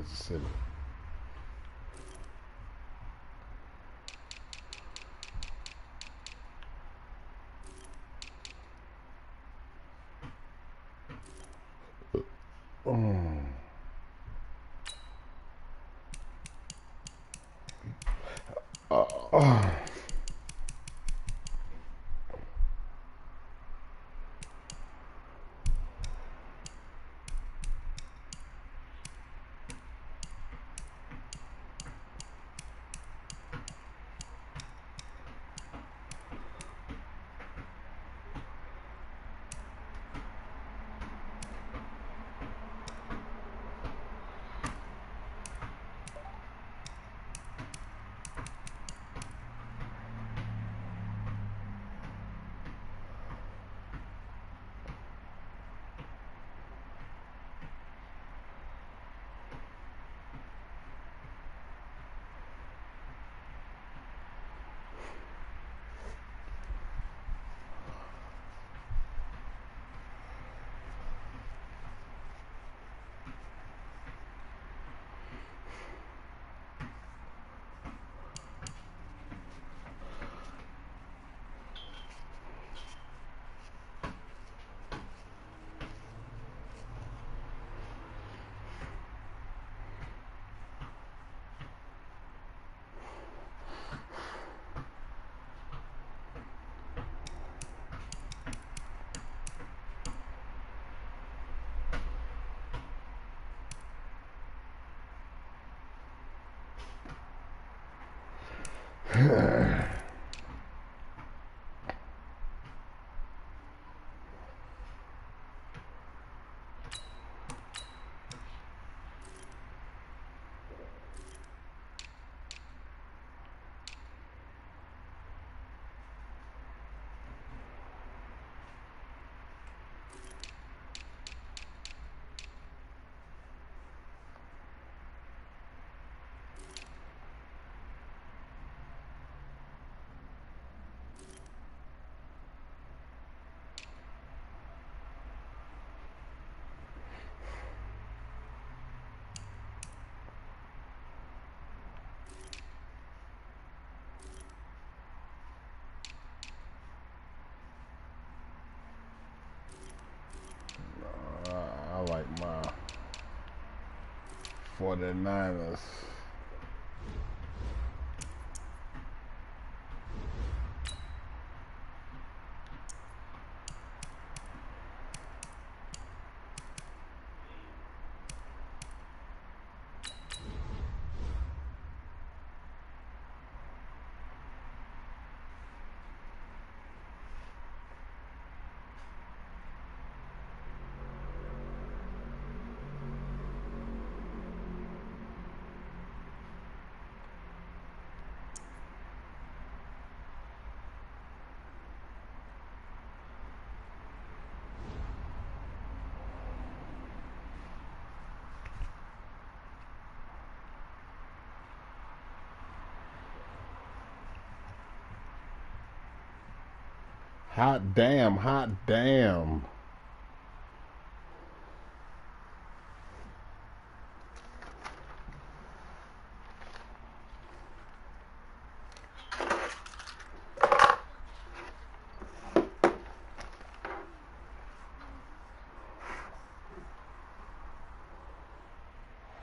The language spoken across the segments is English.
Kansas City. I like my 49ers. Hot damn, hot damn.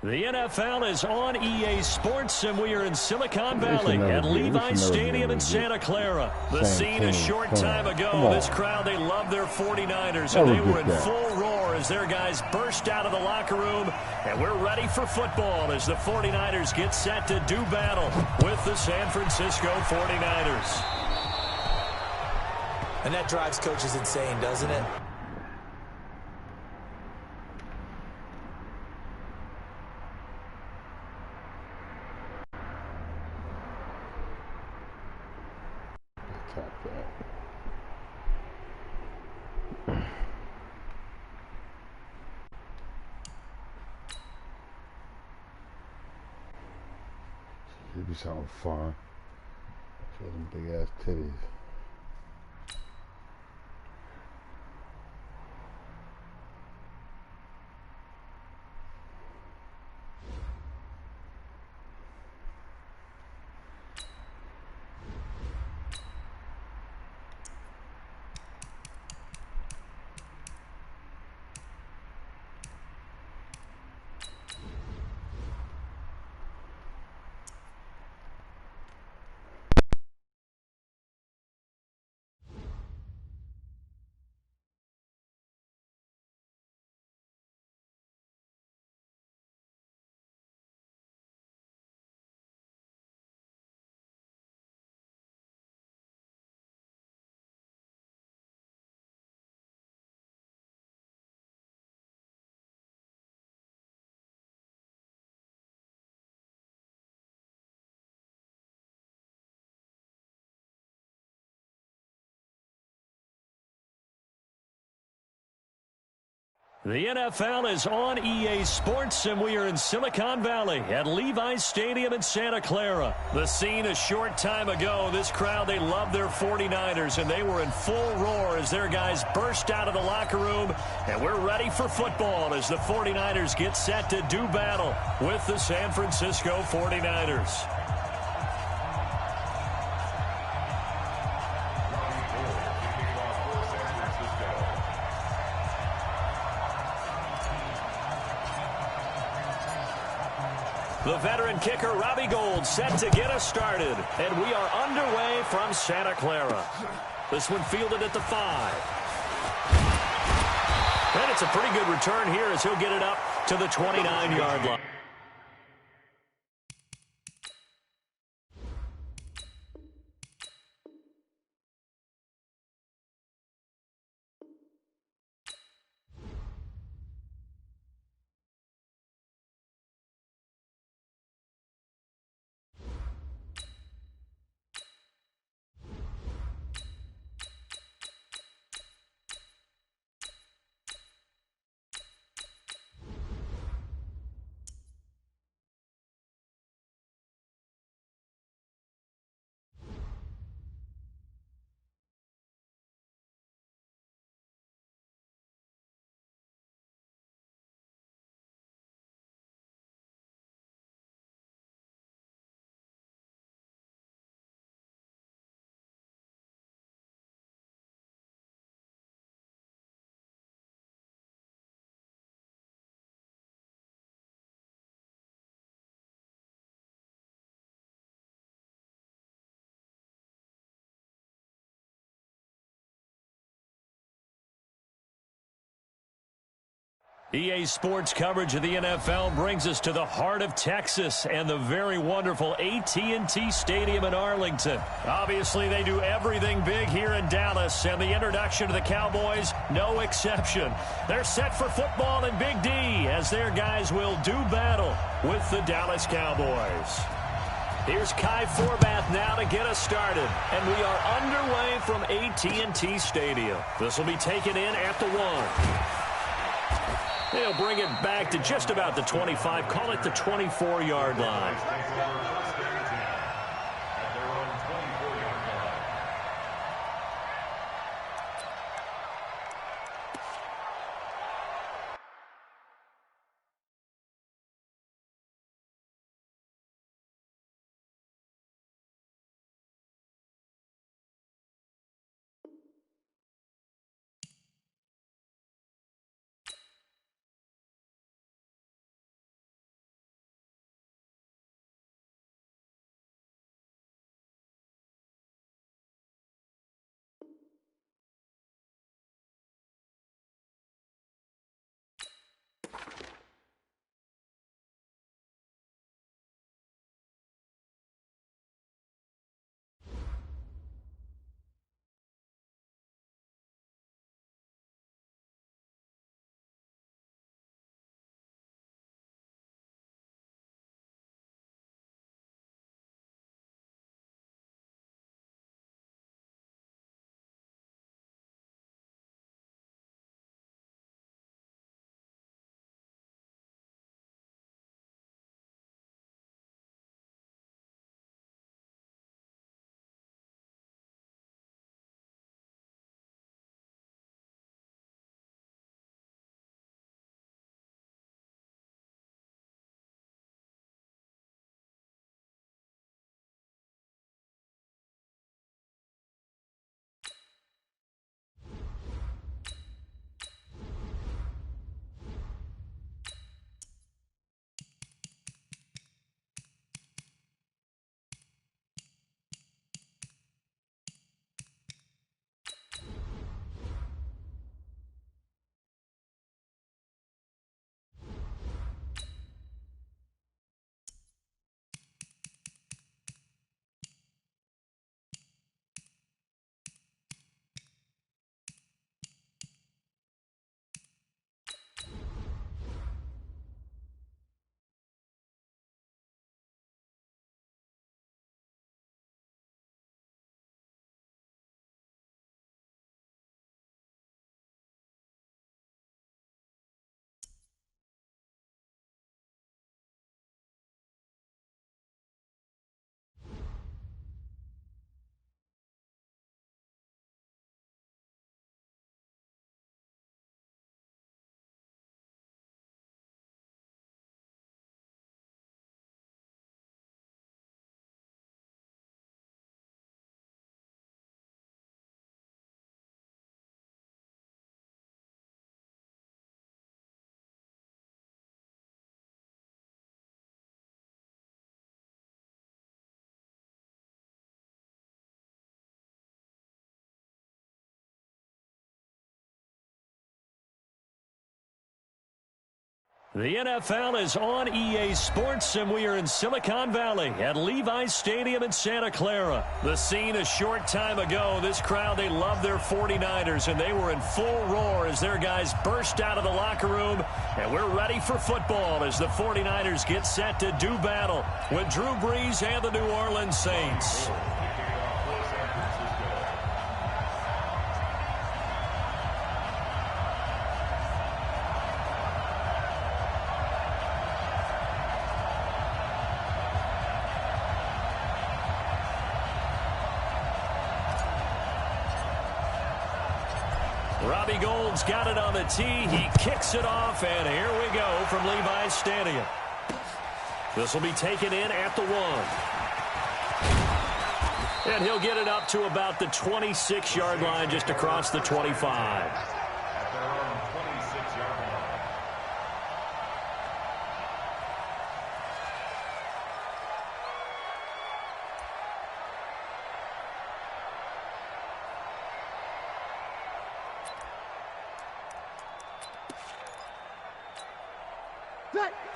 The NFL is on EA Sports, and we are in Silicon Valley at Levi's Stadium in Santa Clara. The scene a short time ago. This crowd, they love their 49ers, and they were in full roar as their guys burst out of the locker room. And we're ready for football as the 49ers get set to do battle with the San Francisco 49ers. And that drives coaches insane, doesn't it? Tap that. Should be something fun. Show them big ass titties. The NFL is on EA Sports, and we are in Silicon Valley at Levi's Stadium in Santa Clara. The scene a short time ago, this crowd, they love their 49ers, and they were in full roar as their guys burst out of the locker room, and we're ready for football as the 49ers get set to do battle with the San Francisco 49ers. The veteran kicker, Robbie Gould, set to get us started. And we are underway from Santa Clara. This one fielded at the 5. And it's a pretty good return here as he'll get it up to the 29-yard line. EA Sports coverage of the NFL brings us to the heart of Texas and the very wonderful AT&T Stadium in Arlington. Obviously, they do everything big here in Dallas, and the introduction to the Cowboys, no exception. They're set for football in Big D as their guys will do battle with the Dallas Cowboys. Here's Kai Forbath now to get us started, and we are underway from AT&T Stadium. This will be taken in at the 1. They'll bring it back to just about the 25, call it the 24-yard line. The NFL is on EA Sports, and we are in Silicon Valley at Levi's Stadium in Santa Clara. The scene a short time ago, this crowd, they love their 49ers, and they were in full roar as their guys burst out of the locker room. And we're ready for football as the 49ers get set to do battle with Drew Brees and the New Orleans Saints. Robbie Gould's got it on the tee. He kicks it off, and here we go from Levi's Stadium. This will be taken in at the 1. And he'll get it up to about the 26-yard line, just across the 25.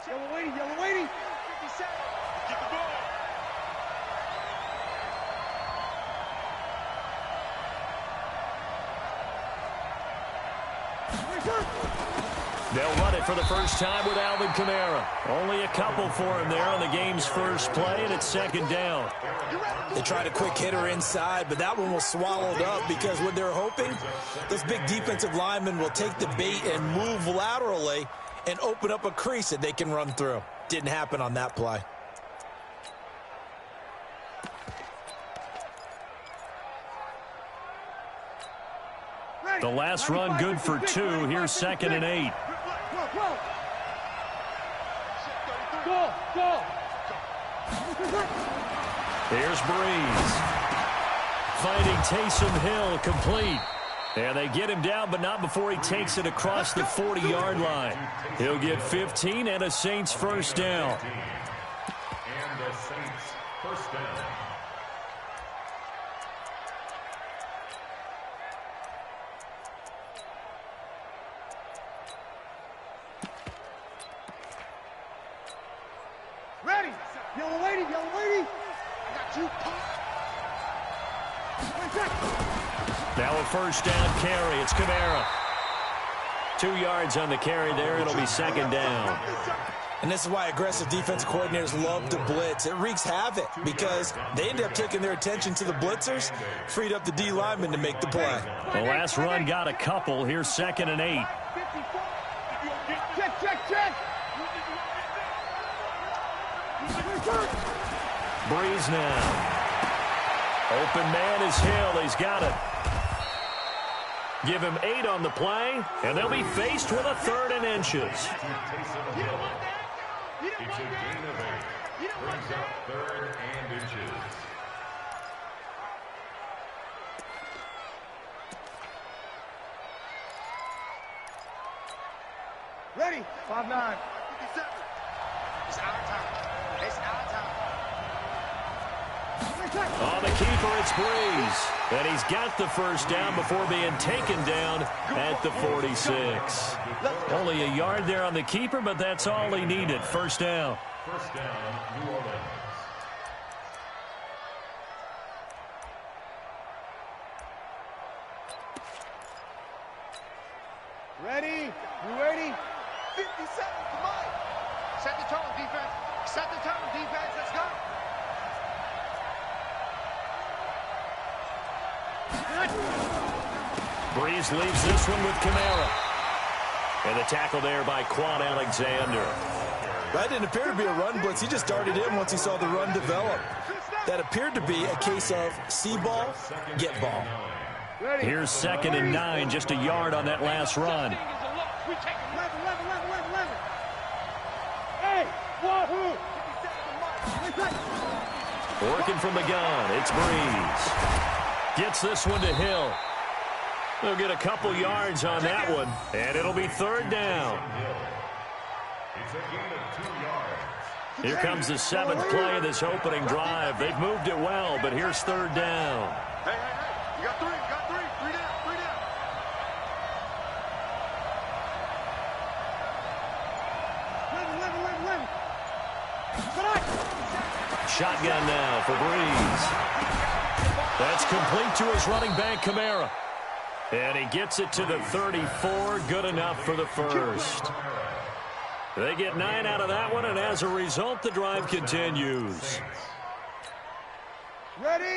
Yellow waiting, yellow waiting. 57. Get the ball. They'll run it for the first time with Alvin Kamara. Only a couple for him there on the game's first play, and it's second down. They tried a quick hitter inside, but that one was swallowed up because what they're hoping, those big defensive linemen will take the bait and move laterally and open up a crease that they can run through. Didn't happen on that play. The last run good for 2. Here's 2nd and 8. Here's Brees. Finding Taysom Hill, complete. And they get him down, but not before he takes it across the 40-yard line. He'll get 15 and a Saints first down. And the Saints first down. Ready. Yellow waiting, yellow waiting. I got you. Now a first down carry. It's Kamara. 2 yards on the carry there. It'll be second down. And this is why aggressive defensive coordinators love to blitz. It wreaks havoc because they end up taking their attention to the blitzers, freed up the D lineman to make the play. The last run got a couple. Here's 2nd and 8. Check, check, check. Brees now. Open man is Hill. He's got it. Give him 8 on the play, and they'll be faced with a 3rd and inches. It's a gain of 8. Brings up 3rd and inches. Ready. 5-9. 57. It's our time. It's our time. On the keeper, it's Brees. And he's got the first down before being taken down at the 46. Only a yard there on the keeper, but that's all he needed. First down. First down, New Orleans. Ready. You ready? 57. Come on. Set the tone, defense. Set the tone, defense. Let's go. Brees leaves this one with Kamara. And the tackle there by Quan Alexander. That didn't appear to be a run blitz. He just darted in once he saw the run develop. That appeared to be a case of see ball, get ball. Here's 2nd and 9, just a yard on that last run. Working from the gun, it's Brees. Gets this one to Hill. They'll get a couple yards on that one, and it'll be 3rd down. It's a gain of 2 yards. Here comes the 7th play of this opening drive. They've moved it well, but here's 3rd down. Hey, you got 3, you got 3. 3 down, 3 down. shotgun now for Breeze. That's complete to his running back, Kamara. And he gets it to the 34. Good enough for the first. They get 9 out of that one, and as a result, the drive continues.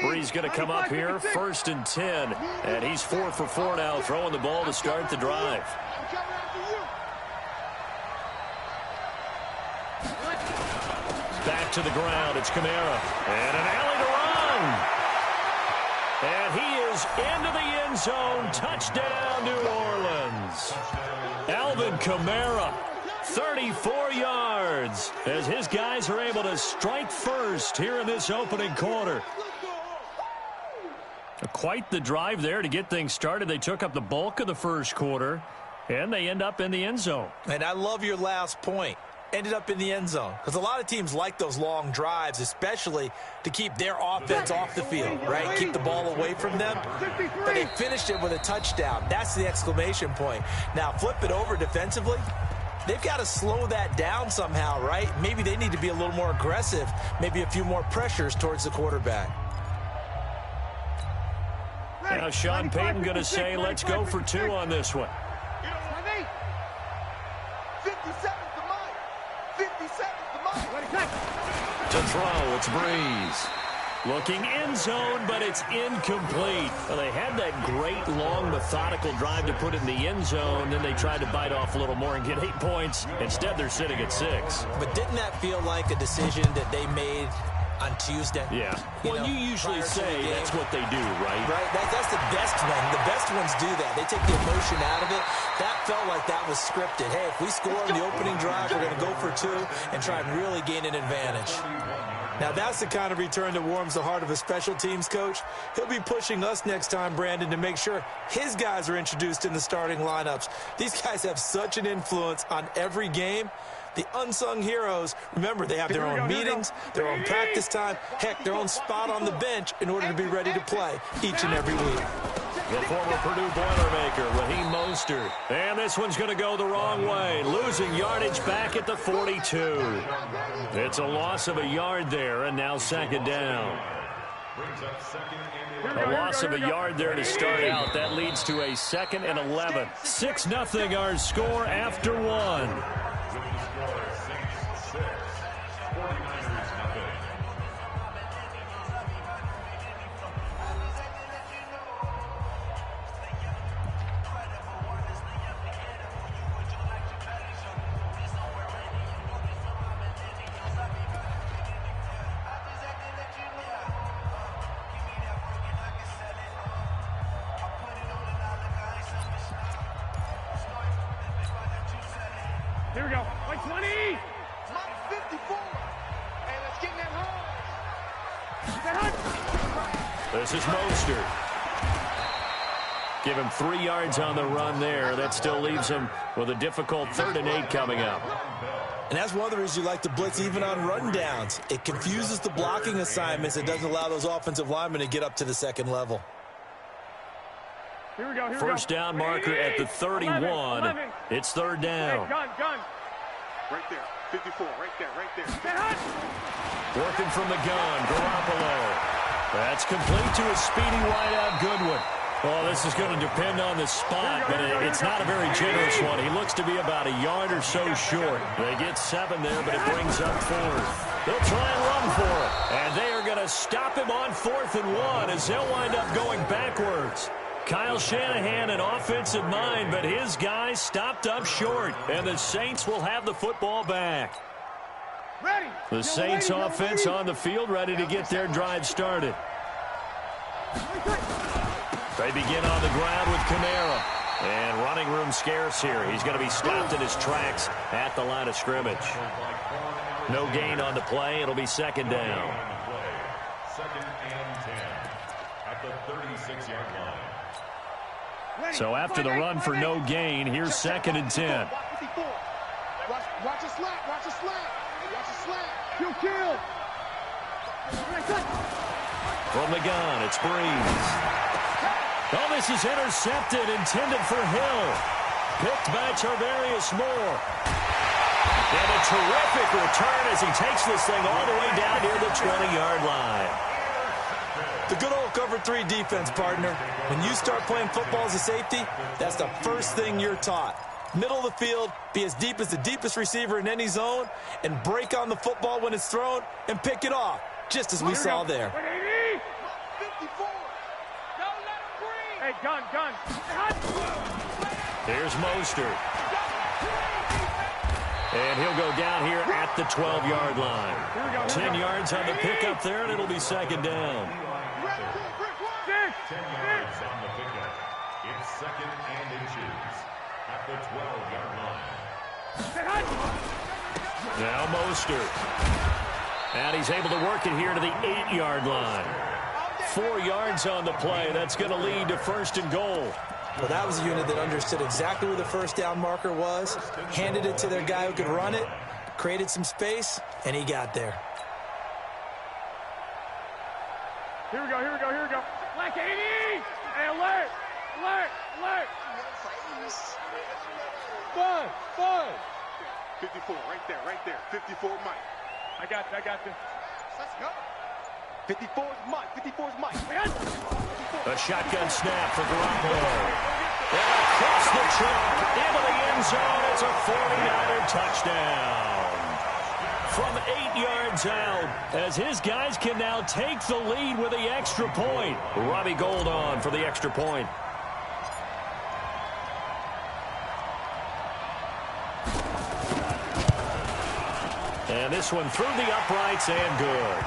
Breeze going to come up here, 1st and 10. And he's 4 for 4 now, throwing the ball to start the drive. Back to the ground, it's Kamara. And an alley to run. And he is into the end zone. Touchdown, New Orleans. Alvin Kamara, 34 yards, as his guys are able to strike first here in this opening quarter. Quite the drive there to get things started. They took up the bulk of the first quarter, and they end up in the end zone. And I love your last point. Ended up in the end zone. Because a lot of teams like those long drives, especially to keep their offense off the field, right? Keep the ball away from them. But they finished it with a touchdown. That's the exclamation point. Now, flip it over defensively. They've got to slow that down somehow, right? Maybe they need to be a little more aggressive. Maybe a few more pressures towards the quarterback. Now, Sean Payton going to say, let's go for 2 on this one. 57 to mine. 57 to mine. To throw, it's Breeze. Looking end zone, but it's incomplete. Well, they had that great, long, methodical drive to put it in the end zone. Then they tried to bite off a little more and get 8 points. Instead, they're sitting at 6. But didn't that feel like a decision that they made on Tuesday? Yeah. Well, you usually say that's what they do, right? Right. That's the best one. The best ones do that. They take the emotion out of it. That felt like that was scripted. Hey, if we score on the opening drive, we're going to go for 2 and try and really gain an advantage. Now, that's the kind of return that warms the heart of a special teams coach. He'll be pushing us next time, Brandon, to make sure his guys are introduced in the starting lineups. These guys have such an influence on every game. The unsung heroes, remember, they have their own meetings, their own practice time, heck, their own spot on the bench in order to be ready to play each and every week. The former Purdue Boilermaker, Raheem Mostert. And this one's going to go the wrong way. Losing yardage back at the 42. It's a loss of a yard there, and now 2nd down. A loss of a yard there to start out. That leads to a 2nd and 11. 6-0 our score after 1. Here we go. Like 20. Mike 54. And let's get that home. This is Mostert. Give him 3 yards on the run there. That still leaves him with a difficult 3rd and 8 coming up. And that's one of the reasons you like to blitz even on rundowns. It confuses the blocking assignments. It doesn't allow those offensive linemen to get up to the 2nd level. Here we go. First down marker at the 31. 11. It's 3rd down. Hey, gun. Right there. 54. Right there. Working from the gun, Garoppolo. That's complete to a speedy wideout, Goodwin. Well, this is going to depend on the spot, but it's not a very generous one. He looks to be about a yard or so short. They get 7 there, but it brings up 4th. They'll try and run for it, and they are going to stop him on 4th and 1 as they'll wind up going backwards. Kyle Shanahan, an offensive mind, but his guys stopped up short, and the Saints will have the football back. The Saints offense on the field, ready to get their drive started. They begin on the ground with Kamara. And running room scarce here. He's going to be stopped in his tracks at the line of scrimmage. No gain on the play. It'll be 2nd down. 2nd and 10 at the 36-yard line. So after the run for no gain, here's 2nd and 10. Watch a slant. Watch a slant. Kill. From the gun, it's Breeze. Oh, this is intercepted, intended for Hill. Picked by Tarvarius Moore. And a terrific return as he takes this thing all the way down near the 20-yard line. The good old cover 3 defense, partner. When you start playing football as a safety, that's the first thing you're taught. Middle of the field, be as deep as the deepest receiver in any zone, and break on the football when it's thrown and pick it off, just as we saw there. 54. Don't let him breathe. Hey, gun. Here's Mostert. And he'll go down here at the 12-yard line. 10 yards on the pickup there, and it'll be second down. 10 yards on the pickup. It's second and inches at the 12-yard line. Now Mostert. And he's able to work it here to the 8-yard line. 4 yards on the play. That's going to lead to first and goal. Well, that was a unit that understood exactly where the first down marker was, handed it to their guy who could run it, created some space, and he got there. Here we go. Black 80! Hey, alert! 54, right there. 54, Mike. I got this. Let's go. 54 is Mike. A shotgun snap for Garoppolo. And across the chalk into the end zone. It's a 49er touchdown. From 8 yards out, as his guys can now take the lead with the extra point. Robbie Gould on for the extra point. And this one through the uprights and good.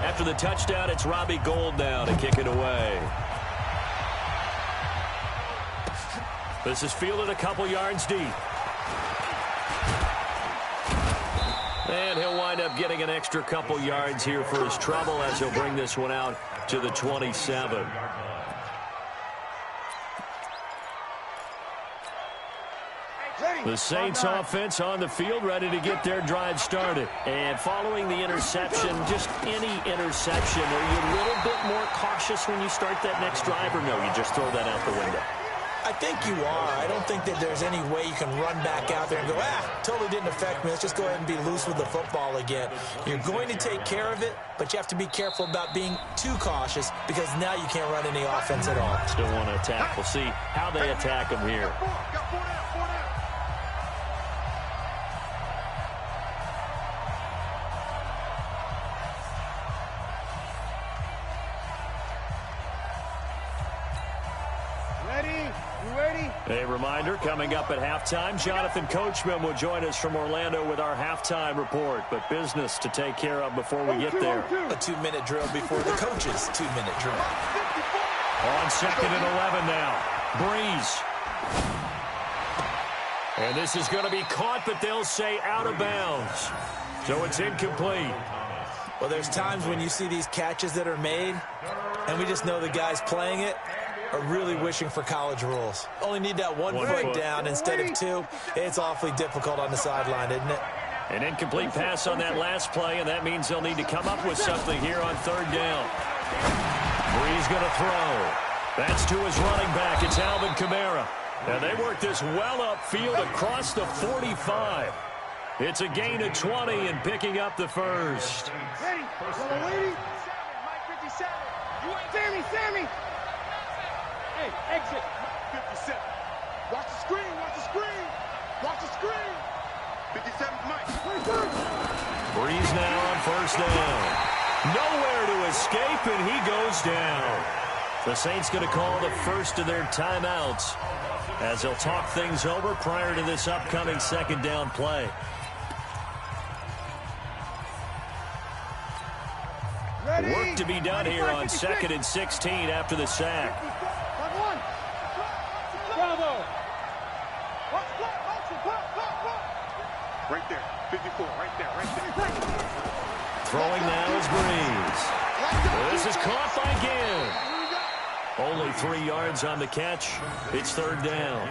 After the touchdown, it's Robbie Gould now to kick it away. This is fielded a couple yards deep. And he'll wind up getting an extra couple yards here for his trouble as he'll bring this one out to the 27. The Saints offense on the field, ready to get their drive started. And following the interception, just any interception, are you a little bit more cautious when you start that next drive, or no, you just throw that out the window? I think you are. I don't think that there's any way you can run back out there and go, totally didn't affect me. Let's just go ahead and be loose with the football again. You're going to take care of it, but you have to be careful about being too cautious because now you can't run any offense at all. Still want to attack. We'll see how they attack him here. A reminder, coming up at halftime, Jonathan Coachman will join us from Orlando with our halftime report. But business to take care of before we get there. A 2-minute drill before the coach's 2-minute drill. On second and 11 now. Breeze. And this is going to be caught, but they'll say out of bounds. So it's incomplete. Well, there's times when you see these catches that are made, and we just know the guys playing it are really wishing for college rules. Only need that one foot down instead of 2. It's awfully difficult on the sideline, isn't it? An incomplete pass on that last play, and that means they'll need to come up with something here on third down. Breeze going to throw. That's to his running back. It's Alvin Kamara. And they work this well upfield across the 45. It's a gain of 20 and picking up the first. Ready? Mike 57. Sammy. Hey, exit. 57. Watch the screen. 57, Mike. Breeze now on first down. Nowhere to escape, and he goes down. The Saints going to call the first of their timeouts as they'll talk things over prior to this upcoming second down play. Ready? Work to be done here on 2nd and 16 after the sack. Bravo. Right there. 54. Right there. Throwing now is Breeze. This is caught by Gibb. Only 3 yards on the catch. It's third down.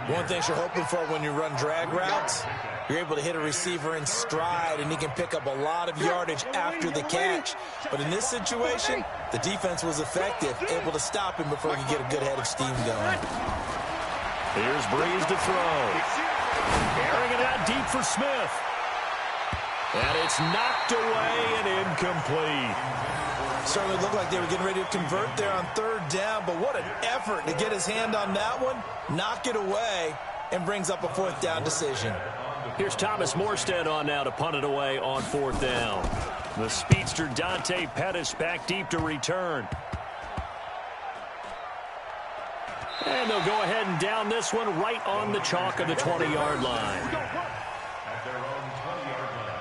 One thing you're hoping for when you run drag routes You're able to hit a receiver in stride, and he can pick up a lot of yardage after the catch. But in this situation, the defense was effective, able to stop him before he could get a good head of steam going. Here's Breeze to throw. Airing it out deep for Smith. And it's knocked away and incomplete. Certainly looked like they were getting ready to convert there on third down, but what an effort to get his hand on that one, knock it away, and brings up a fourth down decision. Here's Thomas Morstead on now to punt it away on fourth down. The speedster Dante Pettis back deep to return. And they'll go ahead and down this one right on the chalk of the 20-yard line. At their own 20-yard line.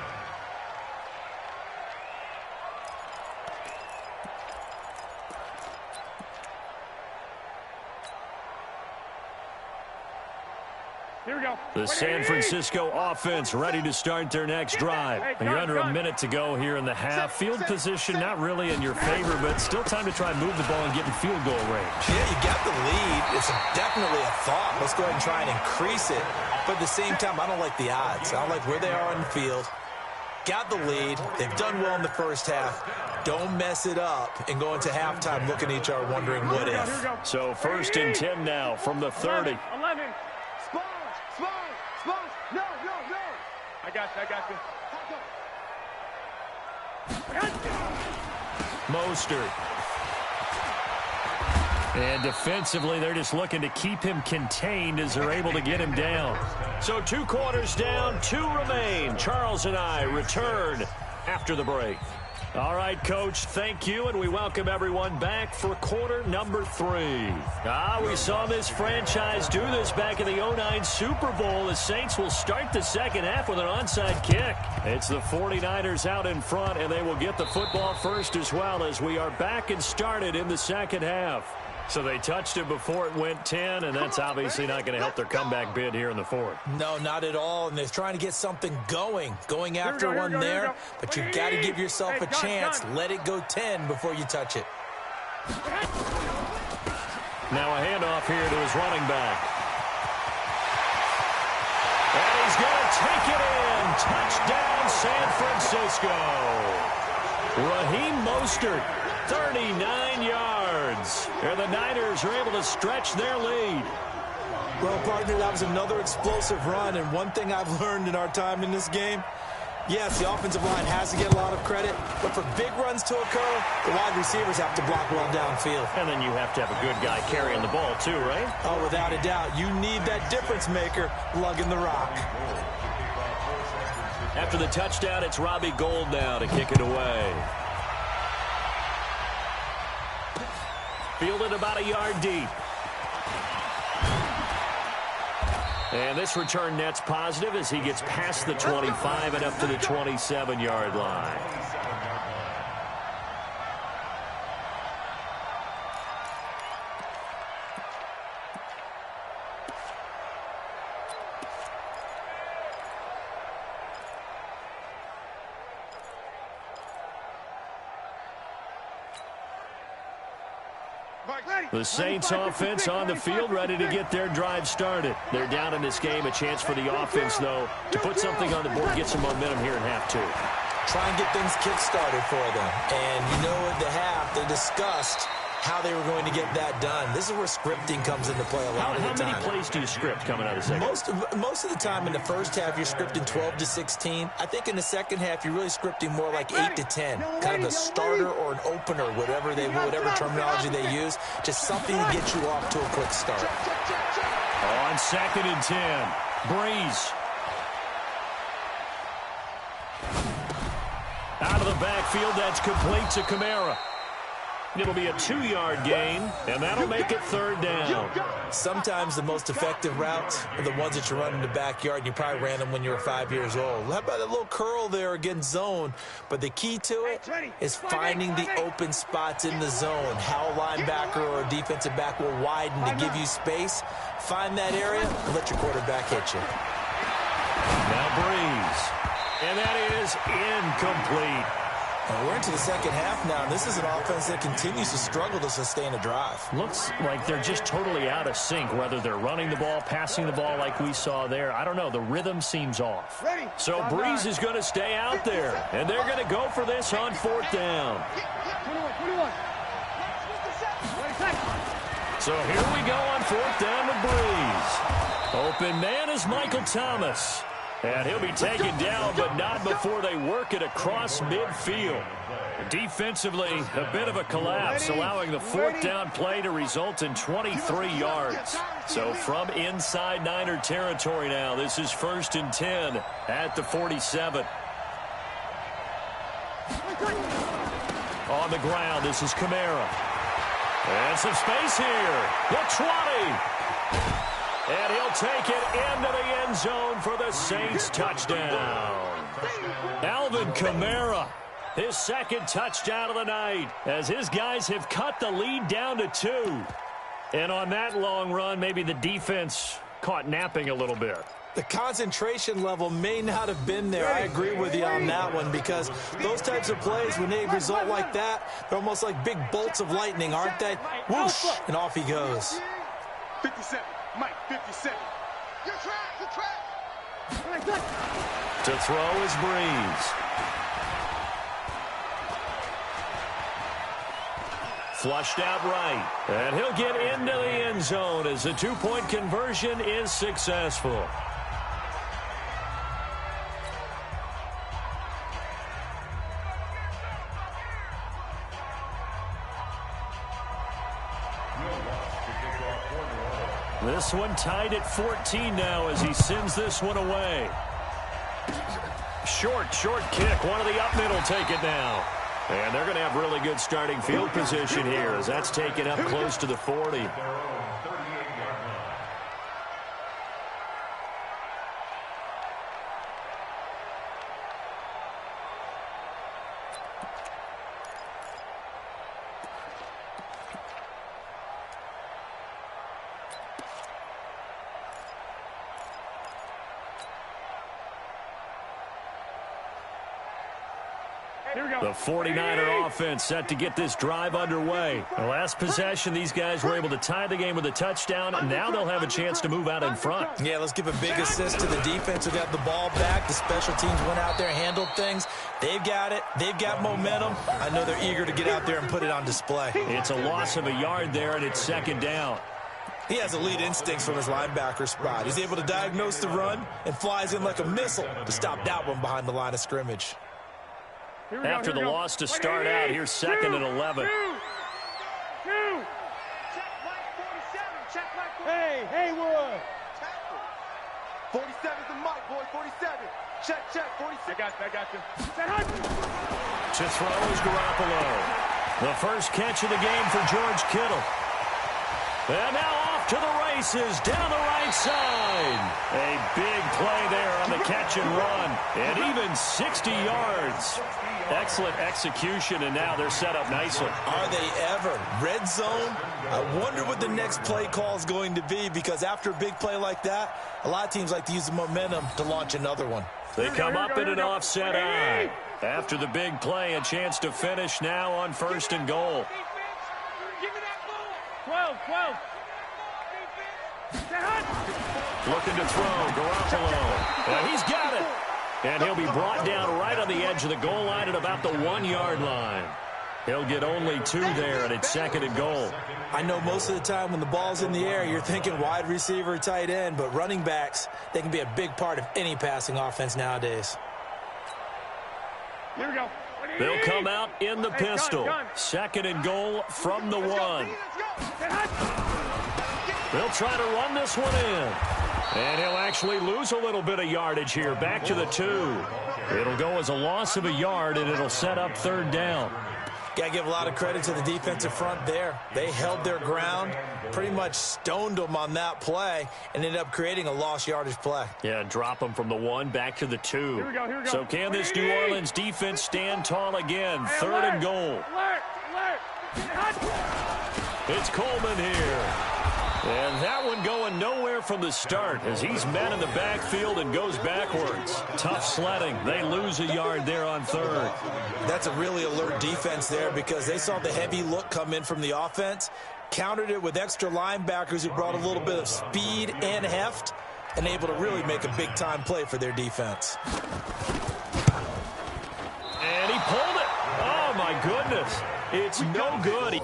Here we go. The San Francisco offense ready to start their next drive. You're under a minute to go here in the half. Field position not really in your favor, but still time to try and move the ball and get in field goal range. Yeah, you got the lead. It's definitely a thought. Let's go ahead and try and increase it. But at the same time, I don't like the odds. I don't like where they are on the field. Got the lead. They've done well in the first half. Don't mess it up and go into halftime looking at each other wondering what if. So 1st and 10 now from the 30. 11. Small. No. I got you. Mostert. And defensively, they're just looking to keep him contained as they're able to get him down. So 2 quarters down, 2 remain. Charles and I return after the break. All right, Coach, thank you, and we welcome everyone back for quarter number 3. We saw this franchise do this back in the 2009 Super Bowl. The Saints will start the second half with an onside kick. It's the 49ers out in front, and they will get the football first as well as we are back and started in the second half. So they touched it before it went 10, and that's obviously not going to help their comeback bid here in the 4th. No, not at all, and they're trying to get something going after one there, but you've got to give yourself a chance. Let it go 10 before you touch it. Now a handoff here to his running back. And he's going to take it in. Touchdown, San Francisco. Raheem Mostert, 39 yards. And the Niners are able to stretch their lead. Well, partner, that was another explosive run, and one thing I've learned in our time in this game, yes, the offensive line has to get a lot of credit, but for big runs to occur, the wide receivers have to block well downfield. And then you have to have a good guy carrying the ball too, right? Oh, without a doubt. You need that difference maker lugging the rock. After the touchdown, it's Robbie Gould now to kick it away. Fielded about a yard deep. And this return net's positive as he gets past the 25 and up to the 27-yard line. The Saints offense on the field ready to get their drive started. They're down in this game. A chance for the offense, though, to put something on the board, get some momentum here in half 2. Try and get things kick-started for them. And you know at the half, they discussed how they were going to get that done. This is where scripting comes into play a lot of the time. How many plays do you script coming out of the second? Most of the time in the first half, you're scripting 12 to 16. I think in the second half, you're really scripting more like 8 to 10. Kind of a starter or an opener, whatever terminology they use. Just something to get you off to a quick start. On 2nd and 10, Breeze. Out of the backfield, that's complete to Kamara. It'll be a 2-yard gain, and that'll make it 3rd down. Sometimes the most effective routes are the ones that you run in the backyard, and you probably ran them when you were 5 years old. How about a little curl there against zone? But the key to it is finding the open spots in the zone. How a linebacker or a defensive back will widen to give you space. Find that area and let your quarterback hit you. Now Breeze. And that is incomplete. And we're into the second half now, and this is an offense that continues to struggle to sustain a drive. Looks like they're just totally out of sync, whether they're running the ball, passing the ball like we saw there. I don't know. The rhythm seems off. So Breeze is going to stay out there, and they're going to go for this on 4th down. So here we go on 4th down with Breeze. Open man is Michael Thomas. And he'll be taken down, but not before they work it across midfield. Defensively, a bit of a collapse, allowing the 4th down play to result in 23 yards. So from inside Niner territory now, this is 1st and 10 at the 47. On the ground, this is Kamara. And some space here. The 20. And he'll take it into the end zone for the Saints touchdown. Alvin Kamara, his 2nd touchdown of the night, as his guys have cut the lead down to 2. And on that long run, maybe the defense caught napping a little bit. The concentration level may not have been there. I agree with you on that one, because those types of plays, when they result like that, they're almost like big bolts of lightning, aren't they? Whoosh, and off he goes. 57. Mike, 57. You're trapped. To throw is Breeze. Flushed out right. And he'll get into the end zone as the 2-point conversion is successful. This one tied at 14 now as he sends this one away. Short kick. One of the up middle take it now. And they're going to have really good starting field position here as that's taken up close to the 40. The 49er offense set to get this drive underway. The last possession, these guys were able to tie the game with a touchdown, and now they'll have a chance to move out in front. Yeah, let's give a big assist to the defense who got the ball back. The special teams went out there, handled things. They've got it. They've got momentum. I know they're eager to get out there and put it on display. It's a loss of a yard there, and it's 2nd down. He has elite instincts from his linebacker spot. He's able to diagnose the run and flies in like a missile to stop that one behind the line of scrimmage. After the loss to start out, here's 2nd and 11. Hey, Haywood. 47's the mic, boy. 47. Check, 47. I got you. To throw is Garoppolo. The first catch of the game for George Kittle. And now off to the races down the right side. A big play there on the catch and run. And even 60 yards. Excellent execution, and now they're set up nicely. Are they ever? Red zone? I wonder what the next play call is going to be, because after a big play like that, a lot of teams like to use the momentum to launch another one. They come up in an offset eye. After the big play, a chance to finish now on 1st and goal. 12. Looking to throw, Garoppolo. And he's got it. And he'll be brought down right on the edge of the goal line at about the 1-yard line. He'll get only 2 there, and it's 2nd and goal. I know most of the time when the ball's in the air, you're thinking wide receiver, tight end, but running backs, they can be a big part of any passing offense nowadays. Here we go. They'll come out in the pistol. 2nd and goal from the 1. They'll try to run this one in. And he'll actually lose a little bit of yardage here, back to the 2. It'll go as a loss of a yard, and it'll set up 3rd down. Got to give a lot of credit to the defensive front there. They held their ground, pretty much stoned them on that play, and ended up creating a lost yardage play. Yeah, drop them from the 1 back to the 2. Here we go. So can this New Orleans defense stand tall again? 3rd and goal. Alert. It's Coleman here. And that one going nowhere from the start as he's met in the backfield and goes backwards. Tough sledding. They lose a yard there on third. That's a really alert defense there because they saw the heavy look come in from the offense, countered it with extra linebackers who brought a little bit of speed and heft, and able to really make a big-time play for their defense. And he pulled it. Oh, my goodness. It's no good.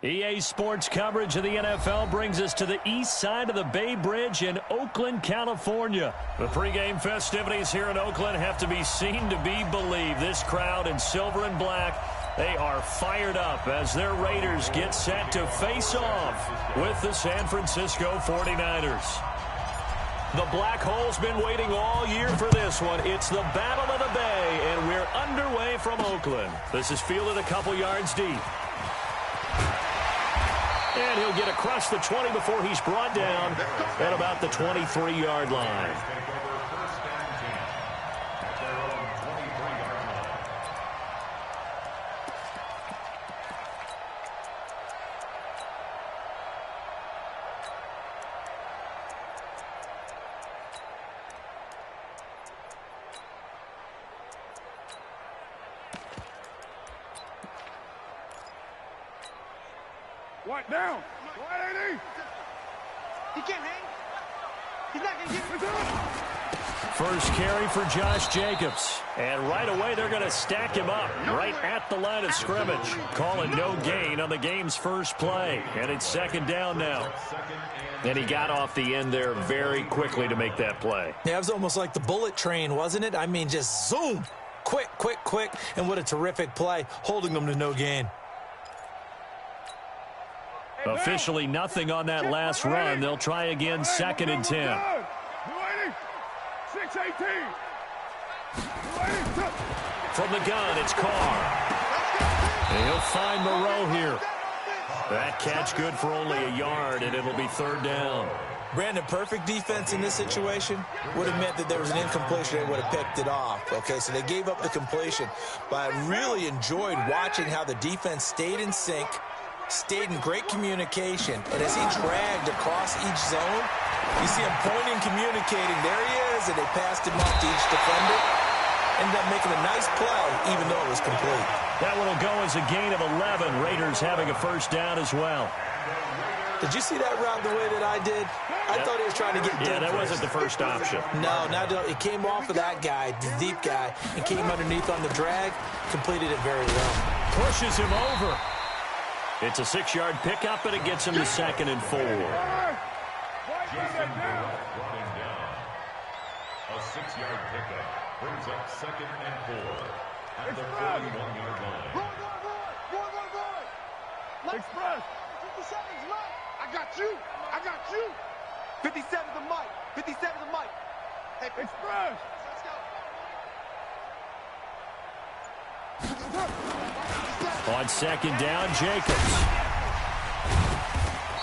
EA Sports coverage of the NFL brings us to the east side of the Bay Bridge in Oakland, California. The pregame festivities here in Oakland have to be seen to be believed. This crowd in silver and black, they are fired up as their Raiders get set to face off with the San Francisco 49ers. The Black Hole's been waiting all year for this one. It's the Battle of the Bay, and we're underway from Oakland. This is fielded a couple yards deep. And he'll get across the 20 before he's brought down at about the 23-yard line. What down? What ain't he? He can't hang. He's not going to get it. First carry for Josh Jacobs. And right away, they're going to stack him up right at the line of scrimmage. Call it no gain on the game's first play. And it's second down now. And he got off the end there very quickly to make that play. Yeah, it was almost like the bullet train, wasn't it? I mean, just zoom. Quick, quick, quick. And what a terrific play, holding them to no gain. Officially nothing on that last run. They'll try again, second and 10. 6-18. From the gun, it's Carr. And he'll find Moreau here. That catch good for only a yard, and it'll be third down. Brandon, perfect defense in this situation would have meant that there was an incompletion. They would have picked it off. Okay, so they gave up the completion. But I really enjoyed watching how the defense stayed in sync, stayed in great communication, and as he dragged across each zone, you see him pointing, communicating. There he is, and they passed him off to each defender. Ended up making a nice play, even though it was complete. That one will go as a gain of 11. Raiders having a first down as well. Did you see that route the way that I did? I thought he was trying to get deep. Yeah, that wasn't the first option. No, it came off of that guy, the deep guy, and came underneath on the drag, completed it very well. Pushes him over. It's a 6-yard pickup, and it gets him to second and 4. Justin Burrow brought him down. A 6-yard pickup brings up second and 4 at the 41-yard line. Roy. Express. 57's Mike. I got you. 57's the Mike. 57's the Mike. Hey, Express. Let's go. On second down, Jacobs.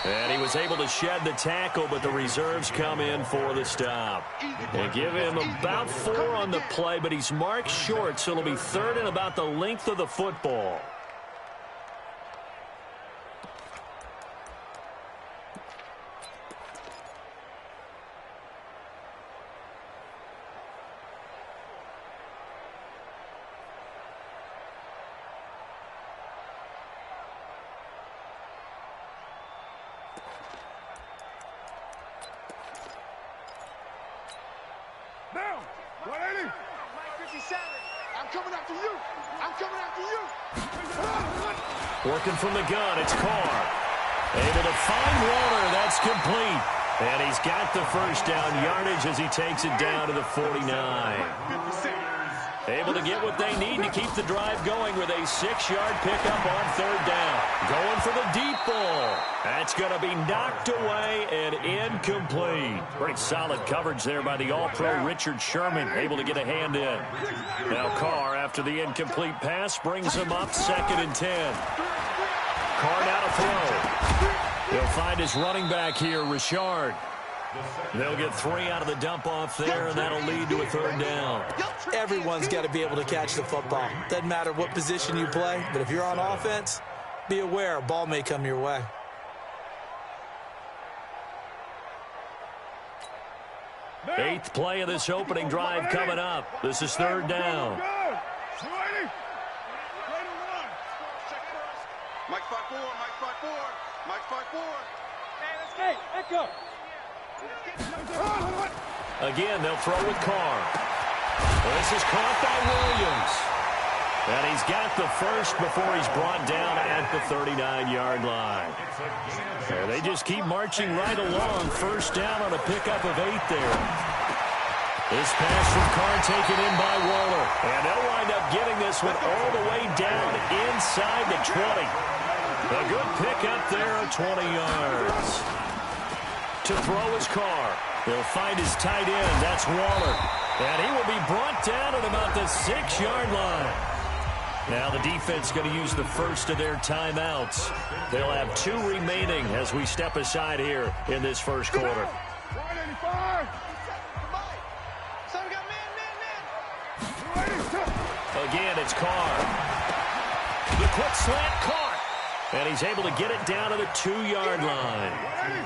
And he was able to shed the tackle, but the reserves come in for the stop. They give him about 4 on the play, but he's marked short, so it'll be third and about the length of the football. Down. 180. Mike 57. I'm coming after you. Working from the gun, it's Carr. Able to find Warner. That's complete. And he's got the first down yardage as he takes it down to the 49. Able to get what they need to keep the drive going with a 6-yard pickup on third down. Going for the deep ball. That's going to be knocked away and incomplete. Pretty solid coverage there by the All-Pro Richard Sherman. Able to get a hand in. Now Carr, after the incomplete pass, brings him up second and 10. Carr now to throw. He'll find his running back here, Richard. They'll get 3 out of the dump-off there, and that'll lead to a third down. Everyone's got to be able to catch the football. Doesn't matter what position you play, but if you're on offense, be aware a ball may come your way. Eighth play of this opening drive coming up. This is third down. Mike 5-4. Mike 5-4. Hey, let's go. Again, they'll throw with Carr. Well, this is caught by Williams. And he's got the first before he's brought down at the 39-yard line. And they just keep marching right along. First down on a pickup of 8 there. This pass from Carr taken in by Waller. And they'll wind up getting this one all the way down inside the 20. A good pickup there of 20 yards. To throw is Carr. He'll find his tight end. That's Waller. And he will be brought down at about the 6-yard line. Now the defense going to use the first of their timeouts. They'll have 2 remaining as we step aside here in this first quarter. Again, it's Carr. The quick slant, Carr. And he's able to get it down to the 2-yard line.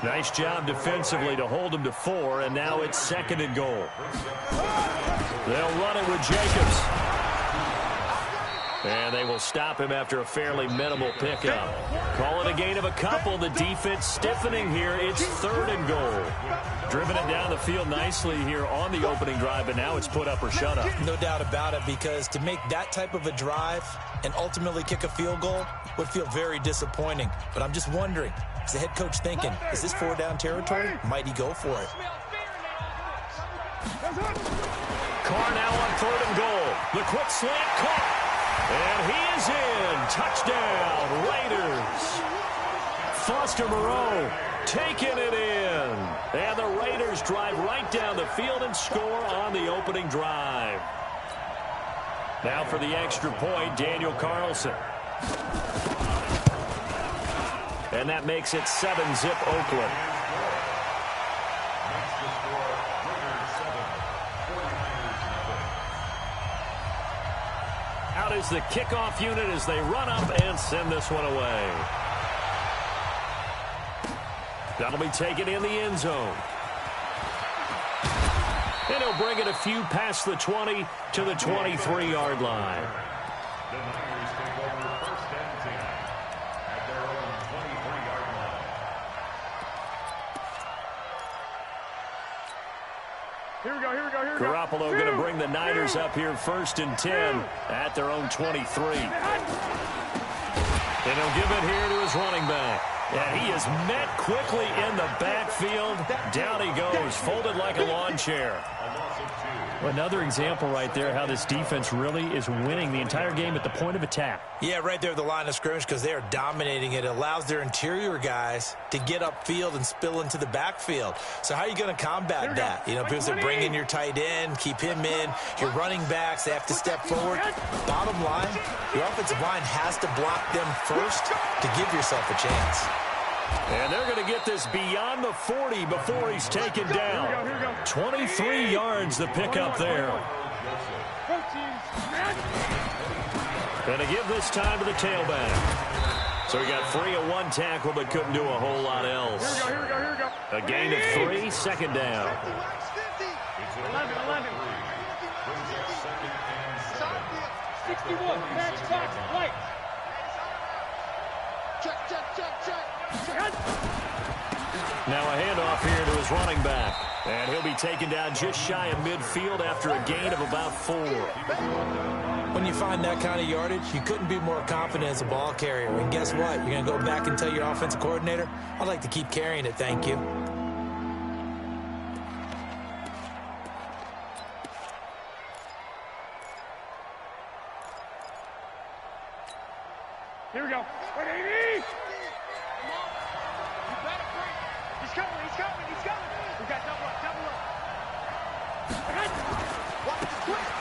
Nice job defensively to hold him to 4, and now it's 2nd and goal. They'll run it with Jacobs. And they will stop him after a fairly minimal pickup. Call it a gain of a couple. The defense stiffening here. It's 3rd and goal. Driven it down the field nicely here on the opening drive, but now it's put up or shut up. No doubt about it, because to make that type of a drive and ultimately kick a field goal would feel very disappointing. But I'm just wondering, is the head coach thinking, is this 4-down territory? Might he go for it? Carr now on 3rd and goal. The quick slant, caught. And he is in. Touchdown, Raiders. Foster Moreau taking it in. And the Raiders drive right down the field and score on the opening drive. Now for the extra point, Daniel Carlson. And that makes it 7-zip Oakland. Out is the kickoff unit as they run up and send this one away. That'll be taken in the end zone. And he'll bring it a few past the 20 to the 23-yard line. The Niners take over 1st and 10 at their own 23-yard line. Here we go, here we go, here we go. Garoppolo going to bring the Niners up here 1st and 10 at their own 23. And he'll give it here to his running back. And he is met quickly in the backfield. Down he goes, folded like a lawn chair. Another example right there how this defense really is winning the entire game at the point of attack. Yeah, right there at the line of scrimmage, because they are dominating it. It allows their interior guys to get upfield and spill into the backfield. So how are you going to combat that? You know, because they bring in your tight end, keep him in. Your running backs, they have to step forward. Bottom line, your offensive line has to block them first to give yourself a chance. And they're going to get this beyond the 40 before he's taken down. 23 yards the pickup there. Going to give this time to the tailback. So he got free of 1 tackle but couldn't do a whole lot else. Here we go. A gain of 3, 2nd down. 11. 61, match box, right. Check. Now a handoff here to his running back. And he'll be taken down just shy of midfield after a gain of about 4. When you find that kind of yardage, you couldn't be more confident as a ball carrier. And guess what? You're going to go back and tell your offensive coordinator, I'd like to keep carrying it, thank you. Here we go. 180. He's coming. We got double up.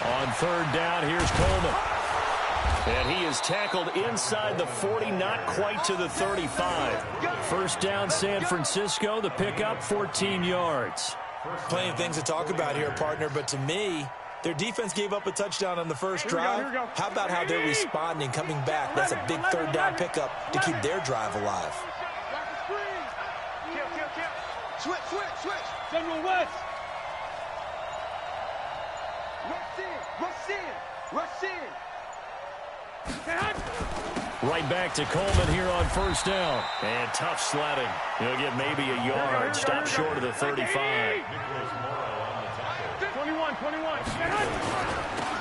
On 3rd down, here's Coleman. And he is tackled inside the 40, not quite to the 35. First down, San Francisco. The pickup, 14 yards. Plenty of things to talk about here, partner, but to me, their defense gave up a touchdown on the first drive. Here we go. How about how they're responding, coming back? That's a big 3rd down pickup to keep their drive alive. Switch. General West. Rush in. Right back to Coleman here on 1st down. And tough sledding. He'll get maybe a yard. Stop short of the 35. 21.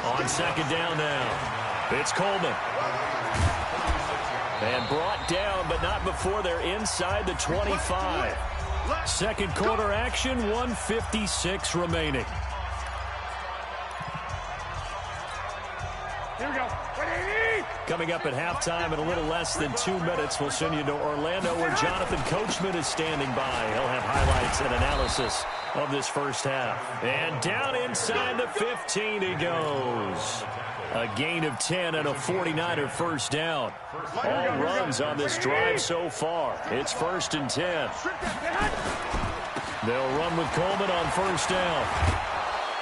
On 2nd down now. It's Coleman. And brought down, but not before they're inside the 25. Second quarter action, 1:56 remaining. Here we go. Coming up at halftime in a little less than 2 minutes, we'll send you to Orlando where Jonathan Coachman is standing by. He'll have highlights and analysis of this first half. And down inside the 15 he goes. A gain of 10 and a 49er first down. All runs on this drive so far. It's 1st and 10. They'll run with Coleman on first down.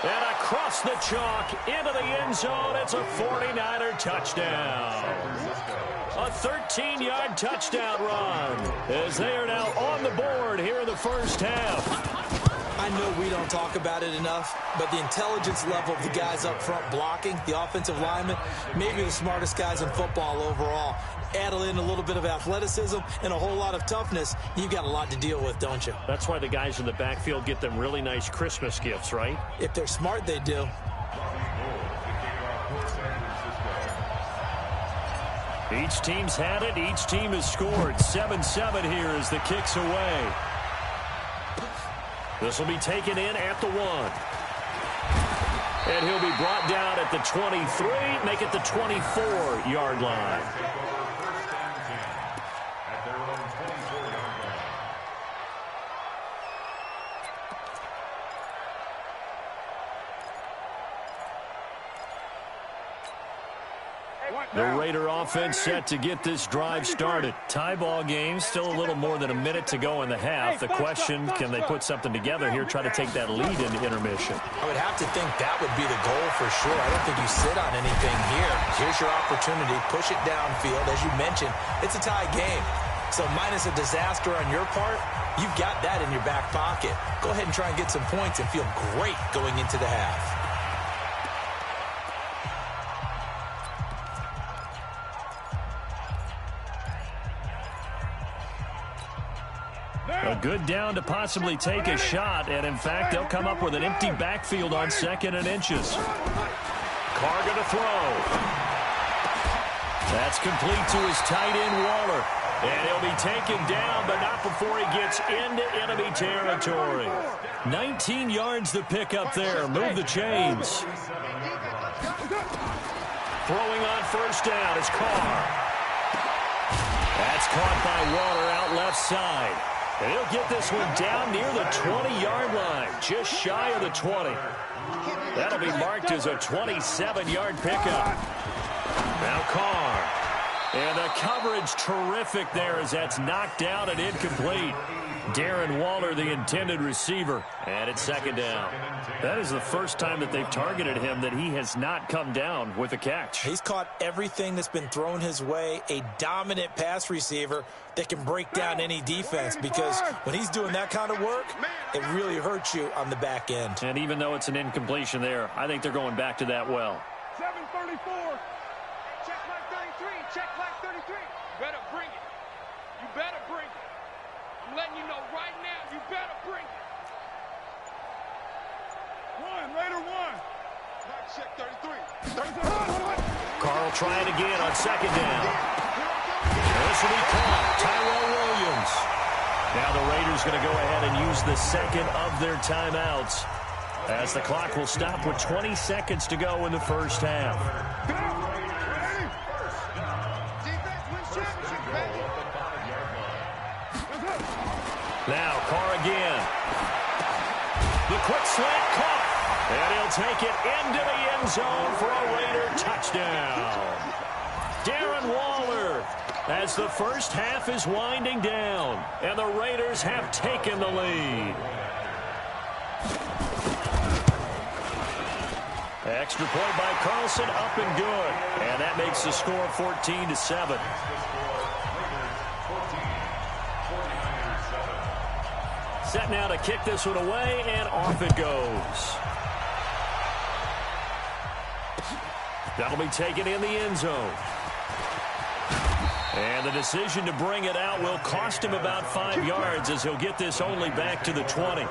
And across the chalk into the end zone. It's a 49er touchdown. A 13-yard touchdown run as they are now on the board here in the first half. I know we don't talk about it enough, but the intelligence level of the guys up front blocking, the offensive linemen, maybe the smartest guys in football overall. Add in a little bit of athleticism and a whole lot of toughness, you've got a lot to deal with, don't you? That's why the guys in the backfield get them really nice Christmas gifts, right? If they're smart, they do. Each team's had it. Each team has scored. 7-7 here as the kick's away. This will be taken in at the 1. And he'll be brought down at the 23, make it the 24-yard line. The Raider offense set to get this drive started. Tie ball game, still a little more than a minute to go in the half. The question, can they put something together here, try to take that lead into intermission? I would have to think that would be the goal for sure. I don't think you sit on anything here. Here's your opportunity. Push it downfield. As you mentioned, it's a tie game. So minus a disaster on your part, you've got that in your back pocket. Go ahead and try and get some points and feel great going into the half. A good down to possibly take a shot, and in fact, they'll come up with an empty backfield on 2nd and inches. Carr going to throw. That's complete to his tight end, Waller. And he'll be taken down, but not before he gets into enemy territory. 19 yards to pick up there. Move the chains. Throwing on first down is Carr. That's caught by Waller out left side. And he'll get this one down near the 20-yard line, just shy of the 20. That'll be marked as a 27-yard pickup. Now Carr. And the coverage terrific there as that's knocked down and incomplete. Darren Waller, the intended receiver, and it's 2nd down. That is the first time that they've targeted him that he has not come down with a catch. He's caught everything that's been thrown his way, a dominant pass receiver that can break down any defense, because when he's doing that kind of work, it really hurts you on the back end. And even though it's an incompletion there, I think they're going back to that well. 734. Check like 33. Check like 33. You better bring it. You better bring it. I'm letting you know right now, you better bring it. Raider one. Check 33. Carl trying again on 2nd down. This will be caught. Tyrell Williams. Now the Raiders going to go ahead and use the 2nd of their timeouts as the clock will stop with 20 seconds to go in the first half. Now Carr again. The quick slant caught. And he'll take it into the end zone for a Raider touchdown. Darren Waller, as the first half is winding down, and the Raiders have taken the lead. Extra point by Carlson, up and good. And that makes the score 14-7. Set now to kick this one away, and off it goes. That'll be taken in the end zone. And the decision to bring it out will cost him about 5 yards as he'll get this only back to the 20.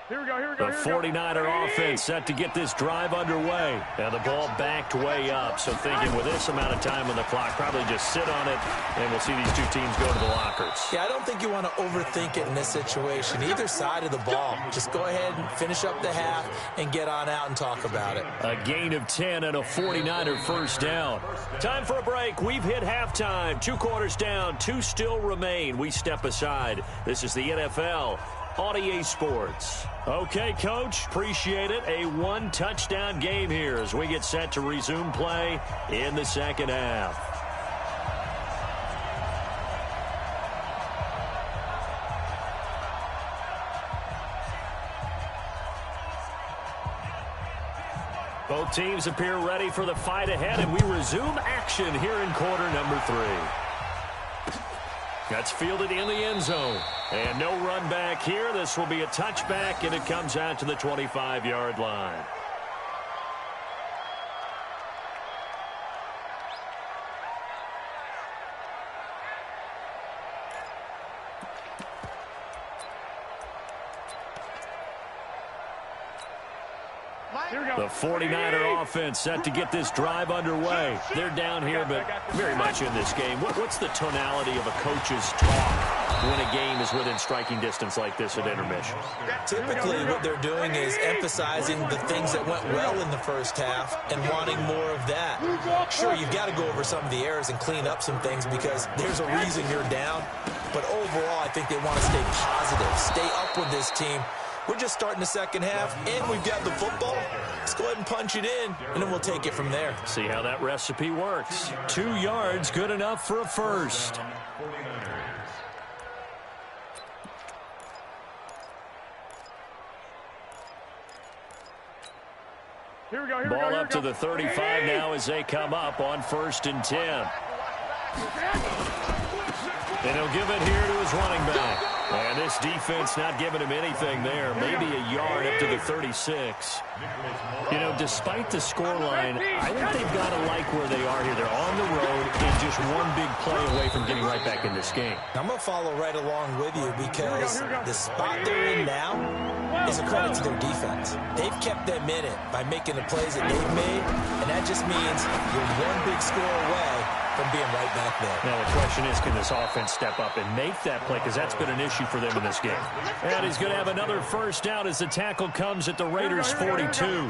The 49er offense set to get this drive underway. And the ball backed way up. So thinking with this amount of time on the clock, probably just sit on it, and we'll see these two teams go to the lockers. Yeah, I don't think you want to overthink it in this situation. Either side of the ball. Just go ahead and finish up the half and get on out and talk about it. A gain of 10 and a 49er first down. Time for a break. We've hit halftime. 2 quarters down. 2 still remain. We step aside. This is the NFL on EA Sports. Okay, Coach, appreciate it. A 1-touchdown game here as we get set to resume play in the second half. Both teams appear ready for the fight ahead, and we resume action here in quarter number 3. That's fielded in the end zone. And no run back here. This will be a touchback, and it comes out to the 25-yard line. The 49er offense set to get this drive underway. They're down here, but very much in this game. What's the tonality of a coach's talk when a game is within striking distance like this at intermission? Typically, what they're doing is emphasizing the things that went well in the first half and wanting more of that. Sure, you've got to go over some of the errors and clean up some things because there's a reason you're down. But overall, I think they want to stay positive, stay up with this team. We're just starting the second half, and we've got the football. Let's go ahead and punch it in, and then we'll take it from there. See how that recipe works. 2 yards, good enough for a first. Ball up to the 35 now as they come up on 1st and 10. And he'll give it here to his running back. And this defense not giving him anything there. Maybe a yard up to the 36. You know, despite the scoreline, I think they've got to like where they are here. They're on the road and just one big play away from getting right back in this game. I'm going to follow right along with you because the spot they're in now is a credit to their defense. They've kept them in it by making the plays that they've made, and that just means you're one big score away from being right back there. Now, the question is, can this offense step up and make that play? Because that's been an issue for them in this game. And he's going to have another first down as the tackle comes at the Raiders' 42.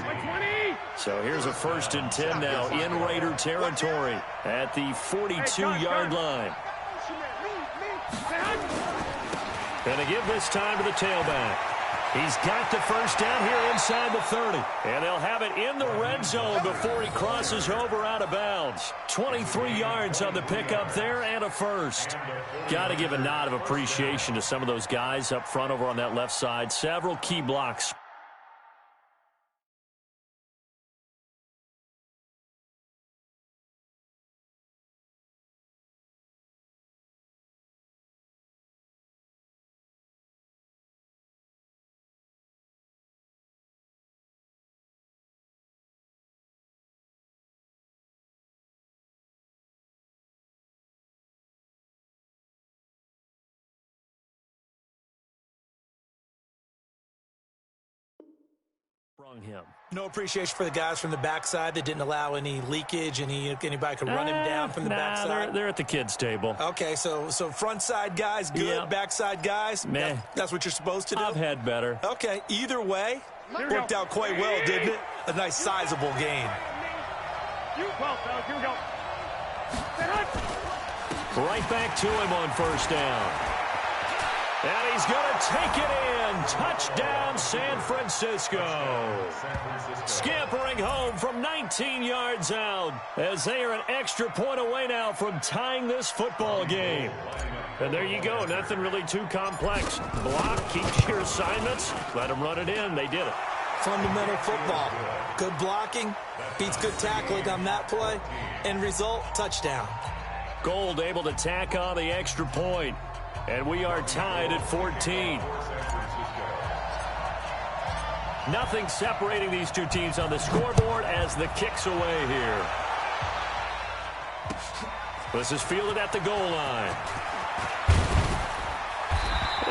So here's a 1st and 10 now in Raider territory at the 42-yard line. And to give this time to the tailback. He's got the first down here inside the 30. And they'll have it in the red zone before he crosses over out of bounds. 23 yards on the pickup there and a first. Got to give a nod of appreciation to some of those guys up front over on that left side. Several key blocks. Him. No appreciation for the guys from the backside that didn't allow any leakage, anybody could run him down from the backside. They're at the kids' table. Okay, so front side guys good, yep. Backside guys, meh. That's what you're supposed to do? I've had better. Okay, either way, worked out quite well, didn't it? A nice sizable gain. Right back to him on 1st down. And he's going to take it in. Touchdown, San Francisco. Scampering home from 19 yards out as they are an extra point away now from tying this football game. And there you go. Nothing really too complex. Block, keep your assignments, let them run it in. They did it. Fundamental football. Good blocking, beats good tackling on that play. End result, touchdown. Gold able to tack on the extra point. And we are tied at 14. Nothing separating these two teams on the scoreboard as the kick's away here. This is fielded at the goal line.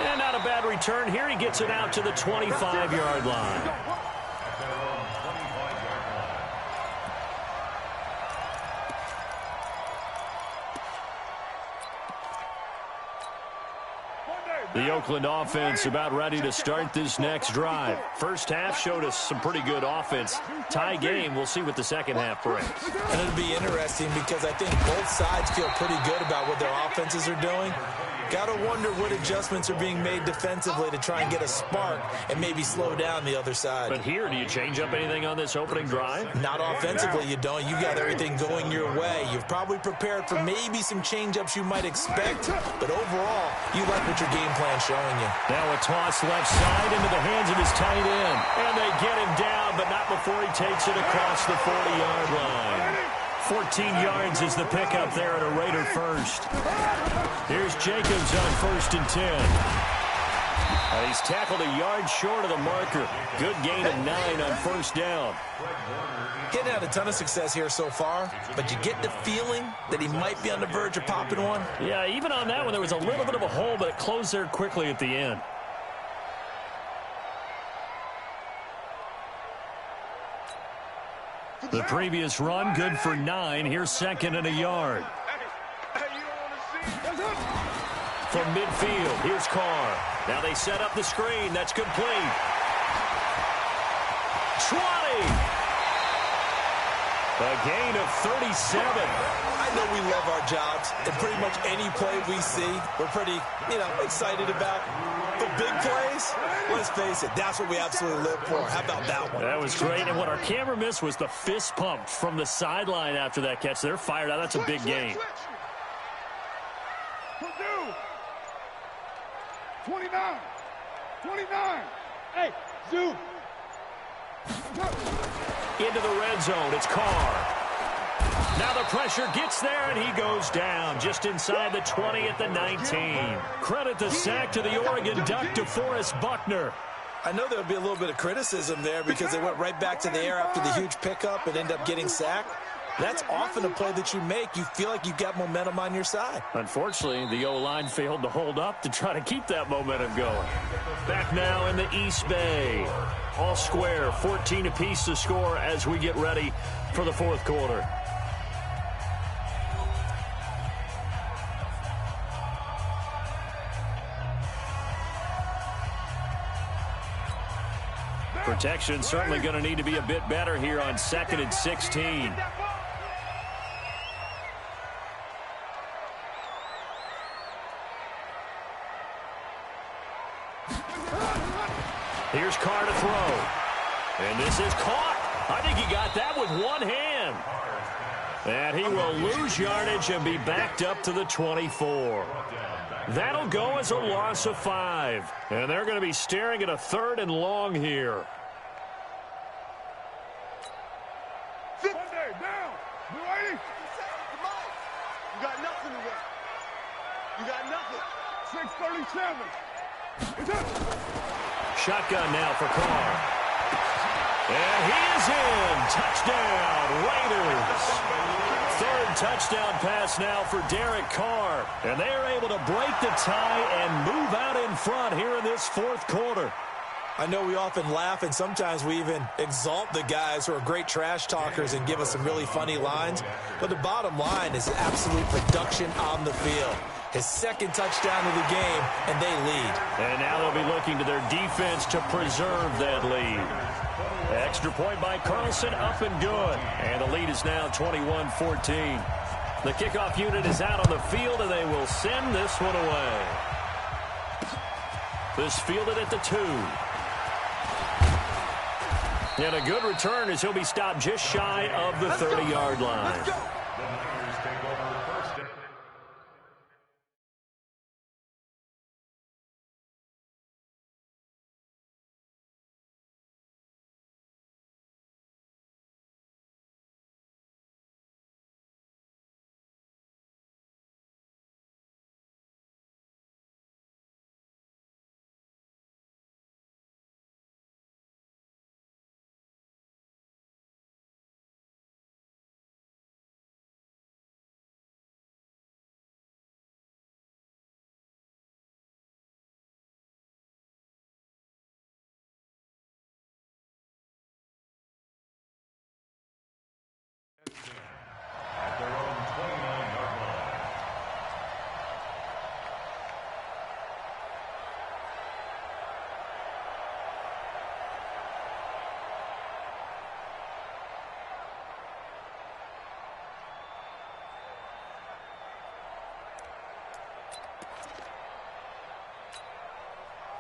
And not a bad return here. He gets it out to the 25-yard line. The Oakland offense about ready to start this next drive. First half showed us some pretty good offense. Tie game. We'll see what the second half brings. And it'll be interesting because I think both sides feel pretty good about what their offenses are doing. Got to wonder what adjustments are being made defensively to try and get a spark and maybe slow down the other side. But here, do you change up anything on this opening drive? Not offensively, you don't. You got everything going your way. You've probably prepared for maybe some change-ups you might expect, but overall, you like what your game plan's showing you. Now a toss left side into the hands of his tight end. And they get him down, but not before he takes it across the 40-yard line. 14 yards is the pickup there at a Raider first. Here's Jacobs on 1st and 10. He's tackled a yard short of the marker. Good gain of 9 on 1st down. He hadn't had a ton of success here so far, but you get the feeling that he might be on the verge of popping one. Yeah, even on that one, there was a little bit of a hole, but it closed there quickly at the end. The previous run, good for 9. Here's 2nd and a yard. From midfield, here's Carr. Now they set up the screen. That's complete. 20. A gain of 37. I know we love our jobs, and pretty much any play we see, we're pretty, excited about. But big plays, let's face it, that's what we absolutely live for. How about that one? That was great, and what our camera missed was the fist pump from the sideline after that catch. They're fired out. That's a big gain. 29. 29. Hey, Zoo. Into the red zone. It's Carr. Now the pressure gets there, and he goes down just inside the 20 at the 19. Credit the sack to the Oregon Duck, DeForest Buckner. I know there would be a little bit of criticism there because they went right back to the air after the huge pickup and end up getting sacked. That's often a play that you make. You feel like you've got momentum on your side. Unfortunately, the O-line failed to hold up to try to keep that momentum going. Back now in the East Bay. All square, 14 apiece to score as we get ready for the fourth quarter. Protection certainly going to need to be a bit better here on 2nd and 16. Here's Carr to throw. And this is caught. I think he got that with one hand. And he will lose yardage and be backed up to the 24. That'll go as a loss of 5. And they're going to be staring at a 3rd and long here. Down. You ready? You got nothing to win. You got nothing. 6:37. Shotgun now for Carr. And he is in. Touchdown, Raiders. 3rd touchdown pass now for Derek Carr. And they are able to break the tie and move out in front here in this fourth quarter. I know we often laugh, and sometimes we even exalt the guys who are great trash talkers and give us some really funny lines. But the bottom line is absolute production on the field. His 2nd touchdown of the game, and they lead. And now they'll be looking to their defense to preserve that lead. Extra point by Carlson, up and good. And the lead is now 21-14. The kickoff unit is out on the field, and they will send this one away. This fielded at the 2. And a good return as he'll be stopped just shy of the 30-yard line.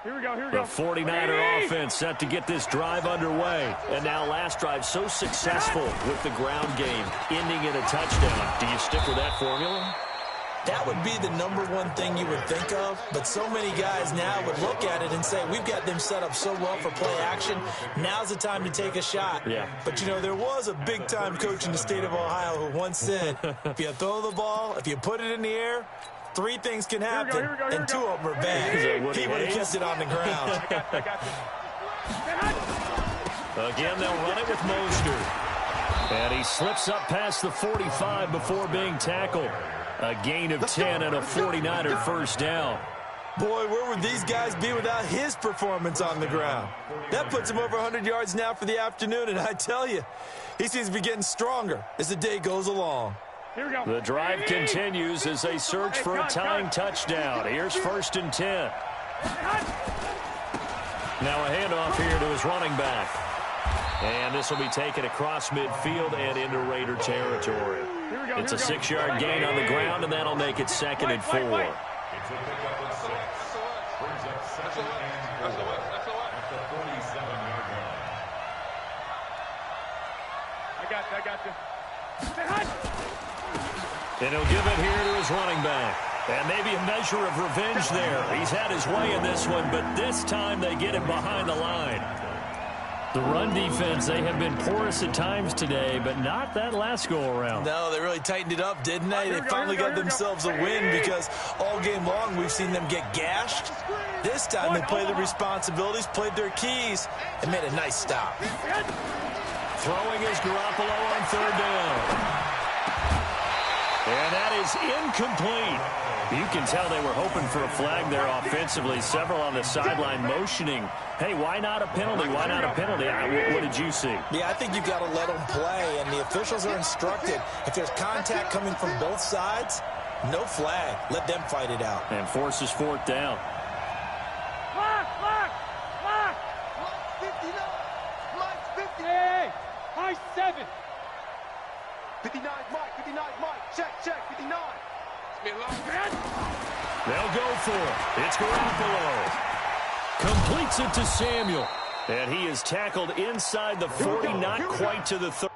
Here we go, here we The go. 49er offense set to get this drive underway. And now last drive so successful with the ground game, ending in a touchdown. Do you stick with that formula? That would be the #1 thing you would think of, but so many guys now would look at it and say, we've got them set up so well for play action, now's the time to take a shot. Yeah. But, you know, there was a big-time coach in the state of Ohio who once said, if you throw the ball, if you put it in the air, 3 things can happen, and 2 of them are bad. He would have kept it on the ground. I got this. Again, they'll run it with Mostert. And he slips up past the 45 before being tackled. A gain of 10 and a 49er first down. Boy, where would these guys be without his performance on the ground? That puts him over 100 yards now for the afternoon, and I tell you, he seems to be getting stronger as the day goes along. Here we go. The drive continues as they search for a tying touchdown. Here's 1st and 10. Now a handoff here to his running back. And this will be taken across midfield and into Raider territory. It's a 6-yard gain on the ground, and that'll make it 2nd and 4. It's a pickup of 6. Brings up 2nd and 4 at the 47-yard line. I got this. And he'll give it here to his running back. And maybe a measure of revenge there. He's had his way in this one, but this time they get him behind the line. The run defense, they have been porous at times today, but not that last go-around. No, they really tightened it up, didn't they? They finally got themselves a win because all game long we've seen them get gashed. This time they played the responsibilities, played their keys, and made a nice stop. Throwing is Garoppolo on 3rd down. And that is incomplete. You can tell they were hoping for a flag there offensively. Several on the sideline motioning, hey, why not a penalty? Why not a penalty? What did you see? Yeah, I think you've got to let them play, and the officials are instructed. If there's contact coming from both sides, no flag. Let them fight it out. And forces 4th down. Lock! 59. Mike's 50. Hey! High 7. 59 Mike. 59 Mike. Check. 59. They'll go for it. It's Garoppolo. Completes it to Samuel. And he is tackled inside the 40, not quite to the 30.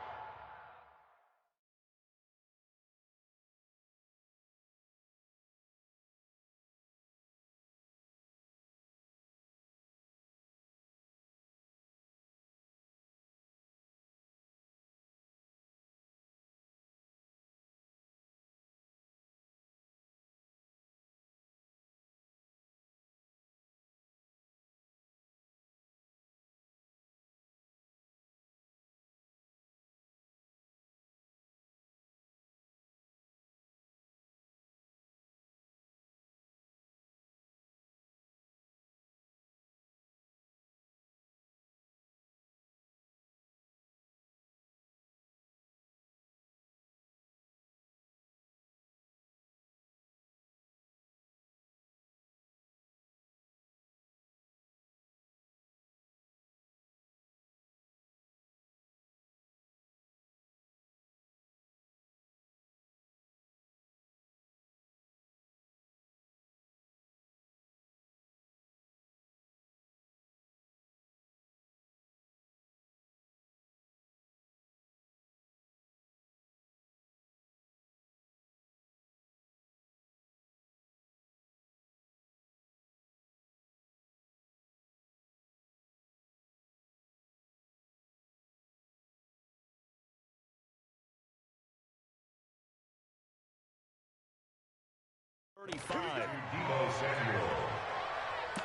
Debo Samuel.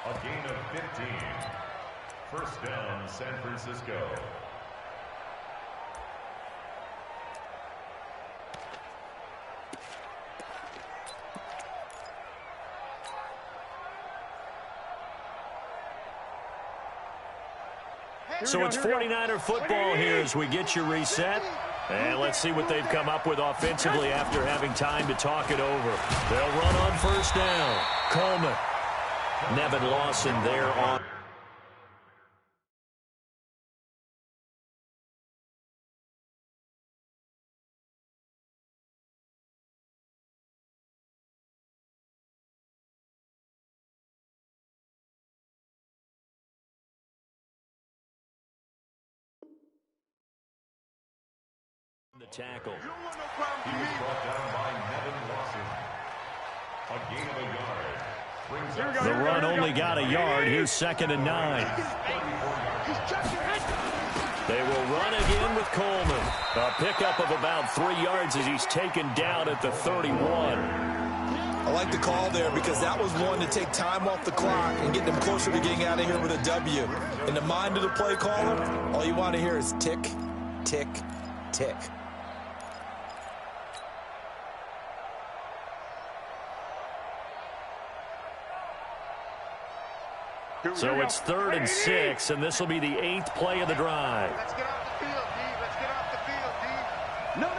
A gain of 15. First down, San Francisco. So it's 49er football here as we get you reset. And let's see what they've come up with offensively after having time to talk it over. They'll run on 1st down. Coleman. Nevin Lawson there on. tackle. He was brought down by Nevin Lawson. A gain of a yard. Brings up The run only got a yard. Here's 2nd and 9. They will run again with Coleman. A pickup of about 3 yards as he's taken down at the 31. I like the call there because that was one to take time off the clock and get them closer to getting out of here with a W. In the mind of the play caller, all you want to hear is tick, tick, tick. So it's 3rd and 6, and this will be the 8th play of the drive. Let's get off the field, D. Let's get off the field, D. No.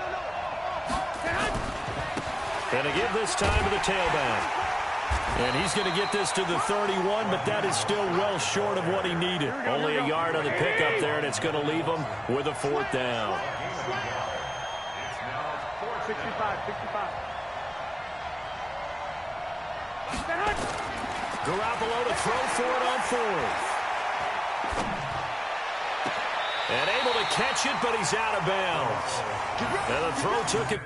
And to give this time to the tailback. And he's going to get this to the 31, but that is still well short of what he needed. Only a yard on the pickup there, and it's going to leave him with a 4th down. 65. Garoppolo to throw for it on 4th. And able to catch it, but he's out of bounds. And the throw took it.